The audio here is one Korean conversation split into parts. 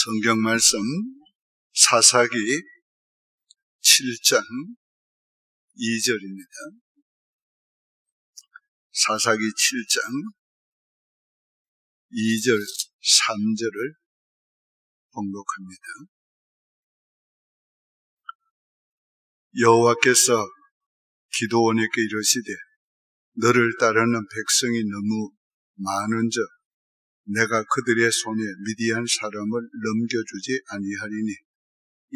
성경 말씀 사사기 7장 2절입니다. 사사기 7장 2절 3절을 봉독합니다. 여호와께서 기드온에게 이르시되 너를 따르는 백성이 너무 많은즉 내가 그들의 손에 미디안 사람을 넘겨주지 아니하리니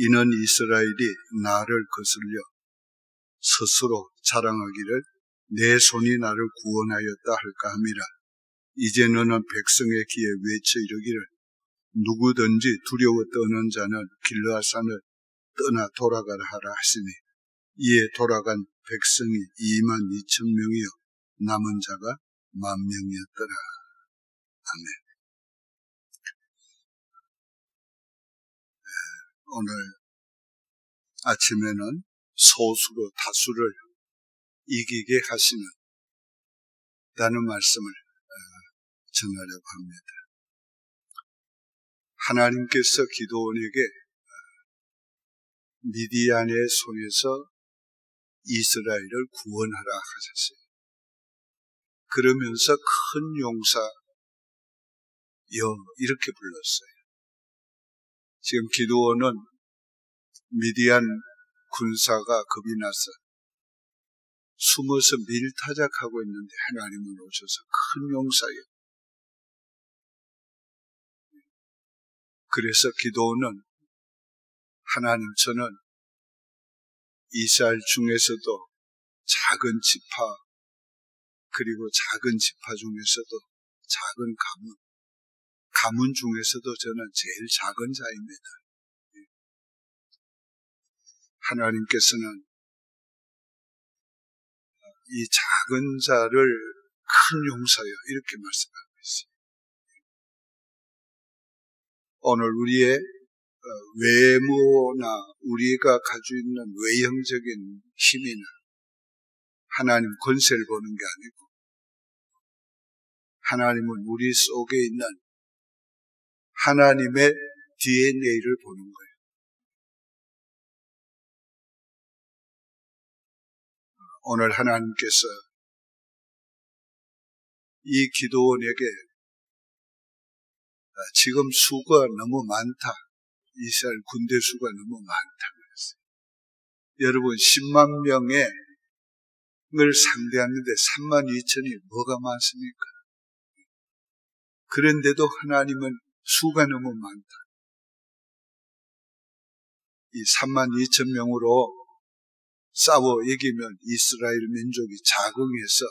이는 이스라엘이 나를 거슬려 스스로 자랑하기를 내 손이 나를 구원하였다 할까 함이라. 이제 너는 백성의 귀에 외쳐 이르기를 누구든지 두려워 떠는 자는 길르앗산을 떠나 돌아가라 하라 하시니 이에 돌아간 백성이 22,000명이요 남은 자가 10,000명이었더라. 아멘. 오늘 아침에는 소수로 다수를 이기게 하시는 라는 말씀을 전하려고 합니다. 하나님께서 기드온에게 미디안의 손에서 이스라엘을 구원하라 하셨어요. 그러면서 큰 용사여 이렇게 불렀어요. 지금 기드온은 미디안 군사가 겁이 나서 숨어서 밀타작하고 있는데 하나님은 오셔서 큰 용사예요. 그래서 기드온은 하나님 저는 이스라엘 중에서도 작은 지파 그리고 작은 지파 중에서도 작은 가문 중에서도 저는 제일 작은 자입니다. 하나님께서는 이 작은 자를 큰 용사여 이렇게 말씀하고 있어요. 오늘 우리의 외모나 우리가 가지고 있는 외형적인 힘이나 하나님 권세를 보는 게 아니고 하나님은 우리 속에 있는 하나님의 DNA를 보는 거예요. 오늘 하나님께서 이 기드온에게 지금 수가 너무 많다. 이스라엘 군대 수가 너무 많다고 그랬어요. 여러분 10만 명을 상대하는데 32,000이 뭐가 많습니까? 그런데도 하나님은 수가 너무 많다. 이 32,000명으로 싸워 이기면 이스라엘 민족이 자긍해서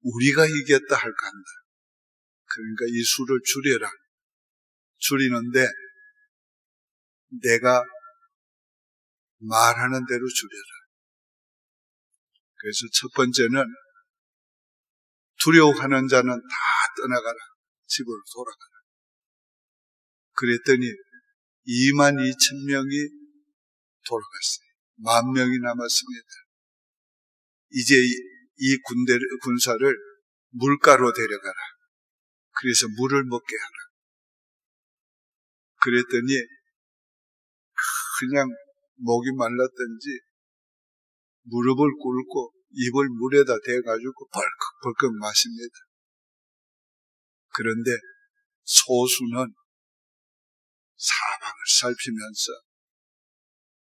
우리가 이겼다 할까 한다. 그러니까 이 수를 줄여라. 줄이는데 내가 말하는 대로 줄여라. 그래서 첫 번째는 두려워하는 자는 다 떠나가라. 집으로 돌아가라. 그랬더니 22,000명이 돌아갔어요. 10,000명이 남았습니다. 이제 이 군사를 물가로 데려가라. 그래서 물을 먹게 하라. 그랬더니 그냥 목이 말랐던지 무릎을 꿇고 입을 물에다 대가지고 벌컥벌컥 마십니다. 그런데 소수는 사방을 살피면서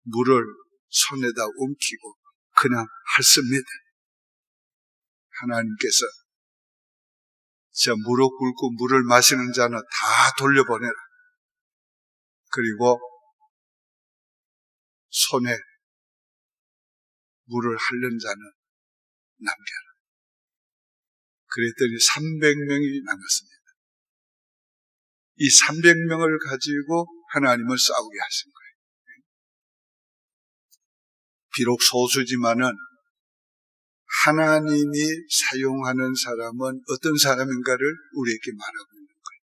물을 손에다 움키고 그냥 핥습니다. 하나님께서 저 무릎 꿇고 물을 마시는 자는 다 돌려보내라. 그리고 손에 물을 핥는 자는 남겨라. 그랬더니 300명이 남았습니다. 이 300명을 가지고 하나님을 싸우게 하신 거예요. 비록 소수지만은 하나님이 사용하는 사람은 어떤 사람인가를 우리에게 말하고 있는 거예요.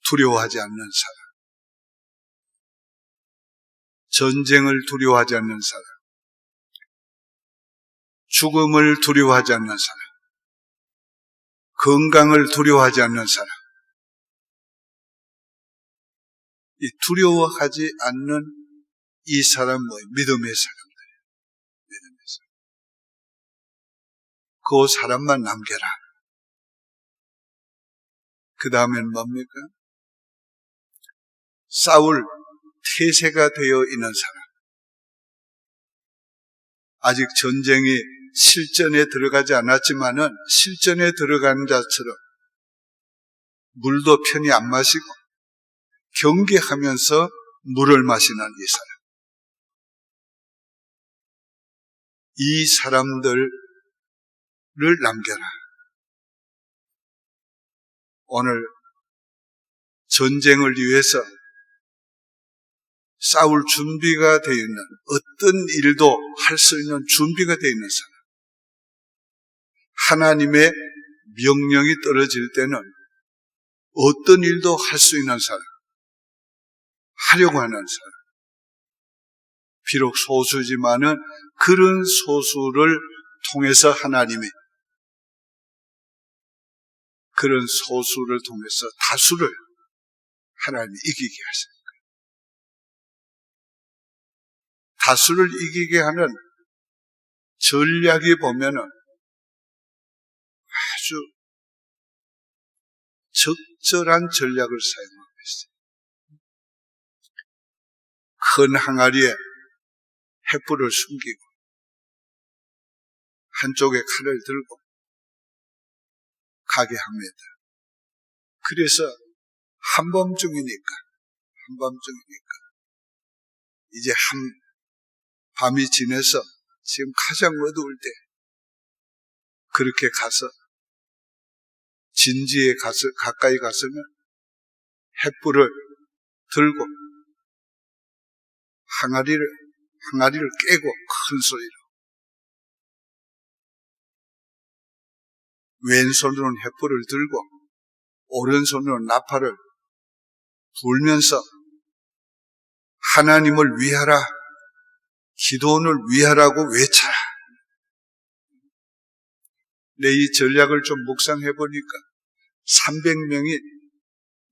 두려워하지 않는 사람. 전쟁을 두려워하지 않는 사람. 죽음을 두려워하지 않는 사람. 건강을 두려워하지 않는 사람. 이 두려워하지 않는 이 사람은 믿음의 사람들이에요. 믿음의 사람. 그 사람만 남겨라. 그 다음엔 뭡니까? 사울 태세가 되어 있는 사람. 아직 전쟁이 실전에 들어가지 않았지만은 실전에 들어가는 자처럼 물도 편히 안 마시고 경계하면서 물을 마시는 이 사람. 이 사람들을 남겨라. 오늘 전쟁을 위해서 싸울 준비가 되어 있는, 어떤 일도 할 수 있는 준비가 되어 있는 사람. 하나님의 명령이 떨어질 때는 어떤 일도 할 수 있는 사람, 하려고 하는 사람. 비록 소수지만은 그런 소수를 통해서 하나님이 그런 소수를 통해서 다수를 하나님이 이기게 하십니다. 다수를 이기게 하는 전략이 보면은 아주 적절한 전략을 사용하고 있어요. 큰 항아리에 횃불을 숨기고 한쪽에 칼을 들고 가게 합니다. 그래서 한밤중이니까 이제 밤이 지나서 지금 가장 어두울 때 그렇게 가서 진지에 가서 가까이 가서는 횃불을 들고 항아리를 깨고 큰 소리로 왼손으로는 횃불을 들고 오른손으로 나팔을 불면서 하나님을 위하라, 기도원을 위하라고 외쳐라. 내 이 전략을 좀 묵상해 보니까 300명이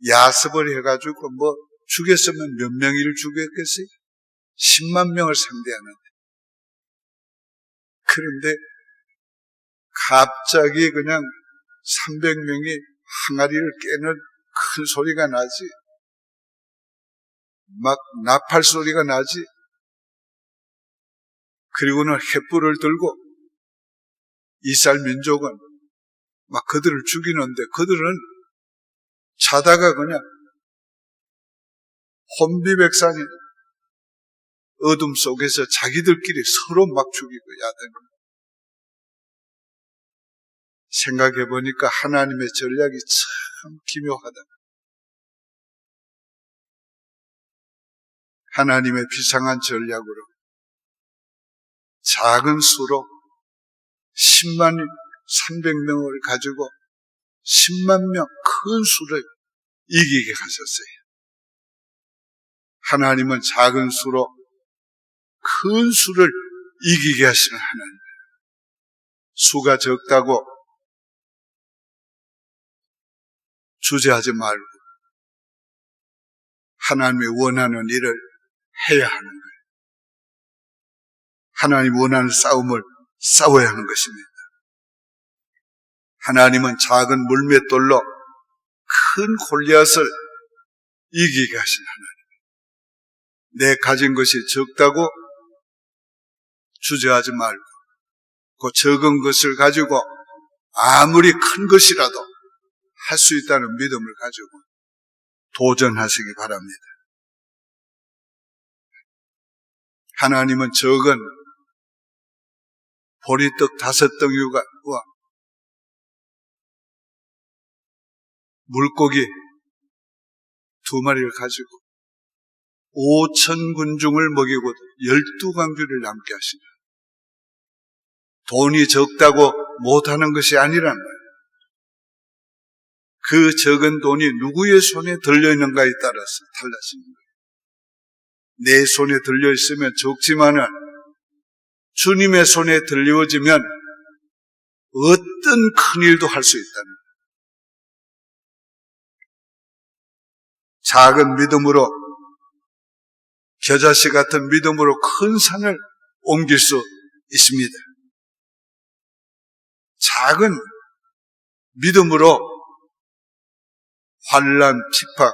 야습을 해가지고 죽였으면 몇 명을 죽였겠어요? 10만 명을 상대하는데. 그런데 갑자기 그냥 300명이 항아리를 깨는 큰 소리가 나지, 막 나팔 소리가 나지, 그리고는 횃불을 들고 이스라엘 민족은 막 그들을 죽이는데 그들은 자다가 그냥 혼비백산이 어둠 속에서 자기들끼리 서로 막 죽이고 야단을. 생각해 보니까 하나님의 전략이 참 기묘하다. 하나님의 비상한 전략으로 작은 수로 10만 300명을 가지고 10만 명 큰 수를 이기게 하셨어요. 하나님은 작은 수로 큰 수를 이기게 하시는 하나님. 수가 적다고 주저하지 말고 하나님이 원하는 일을 해야 하는 거예요. 하나님 원하는 싸움을 싸워야 하는 것입니다. 하나님은 작은 물맷돌로 큰 골리앗을 이기게 하신 하나님. 내 가진 것이 적다고 주저하지 말고 그 적은 것을 가지고 아무리 큰 것이라도 할 수 있다는 믿음을 가지고 도전하시기 바랍니다. 하나님은 적은 보리떡 5덩이와 물고기 2마리를 가지고 5천 군중을 먹이고 12광주를 남게 하시다. 돈이 적다고 못하는 것이 아니란 말이에요. 그 적은 돈이 누구의 손에 들려있는가에 따라서 달라지는 거예요. 내 손에 들려있으면 적지만은 주님의 손에 들려지면 어떤 큰 일도 할 수 있다는 거예요. 작은 믿음으로 겨자씨 같은 믿음으로 큰 산을 옮길 수 있습니다. 작은 믿음으로 환난, 핍박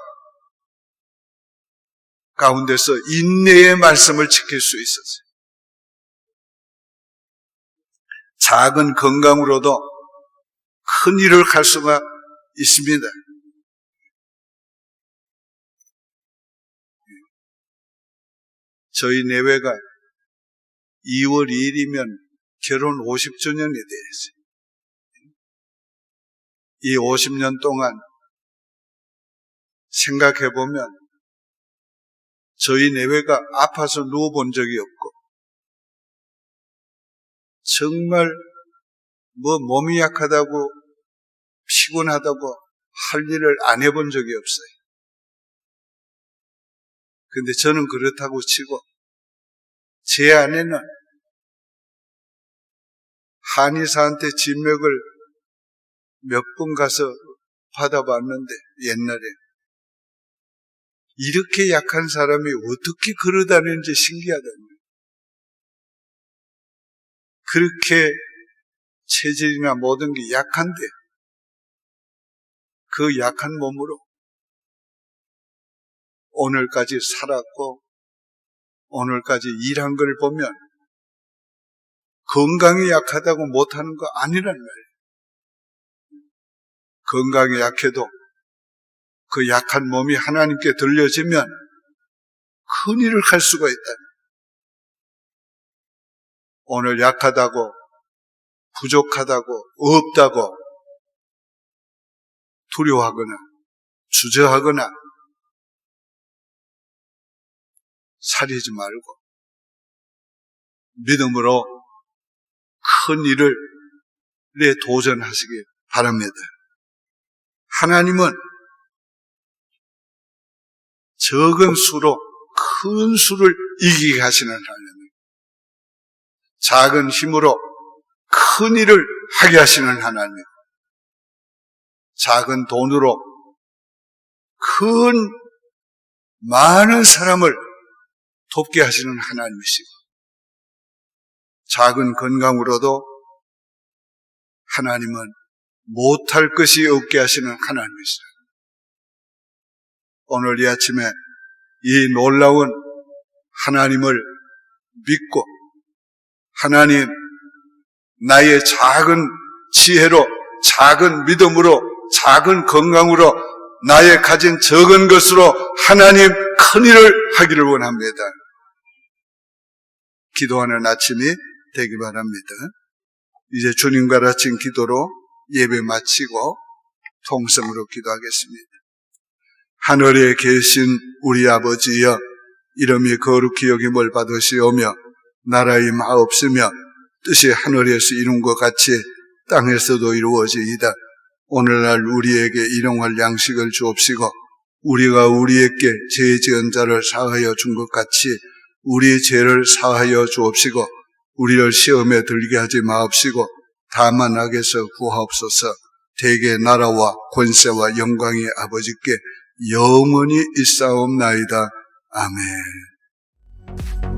가운데서 인내의 말씀을 지킬 수 있었어요. 작은 건강으로도 큰 일을 할 수가 있습니다. 저희 내외가 2월 2일이면 결혼 50주년이 되었어요. 이 50년 동안 생각해보면 저희 내외가 아파서 누워본 적이 없고 정말 몸이 약하다고 피곤하다고 할 일을 안 해본 적이 없어요. 근데 저는 그렇다고 치고 제 아내는 한의사한테 진맥을 몇 번 가서 받아봤는데 옛날에 이렇게 약한 사람이 어떻게 걸어다니는지 신기하다니. 그렇게 체질이나 모든 게 약한데 그 약한 몸으로 오늘까지 살았고 오늘까지 일한 걸 보면 건강이 약하다고 못하는 거 아니란 말이에요. 건강이 약해도 그 약한 몸이 하나님께 들려지면 큰 일을 할 수가 있다. 오늘 약하다고 부족하다고 없다고 두려워하거나 주저하거나 살리지 말고 믿음으로 큰 일을 도전하시기 바랍니다. 하나님은 적은 수로 큰 수를 이기게 하시는 하나님, 작은 힘으로 큰 일을 하게 하시는 하나님, 작은 돈으로 많은 사람을 돕게 하시는 하나님이시고 작은 건강으로도 하나님은 못할 것이 없게 하시는 하나님이시다. 오늘 이 아침에 이 놀라운 하나님을 믿고 하나님 나의 작은 지혜로 작은 믿음으로 작은 건강으로 나의 가진 적은 것으로 하나님 큰 일을 하기를 원합니다. 기도하는 아침이 되기 바랍니다. 이제 주님과 같이 기도로 예배 마치고 통성으로 기도하겠습니다. 하늘에 계신 우리 아버지여, 이름이 거룩히 여김을 받으시오며 나라의 마옵시며 뜻이 하늘에서 이룬 것 같이 땅에서도 이루어지이다. 오늘날 우리에게 일용할 양식을 주옵시고 우리가 우리에게 죄 지은 자를 사하여 준 것 같이 우리 죄를 사하여 주옵시고 우리를 시험에 들게 하지 마옵시고 다만 악에서 구하옵소서. 대개 나라와 권세와 영광이 아버지께 영원히 있사옵나이다. 아멘.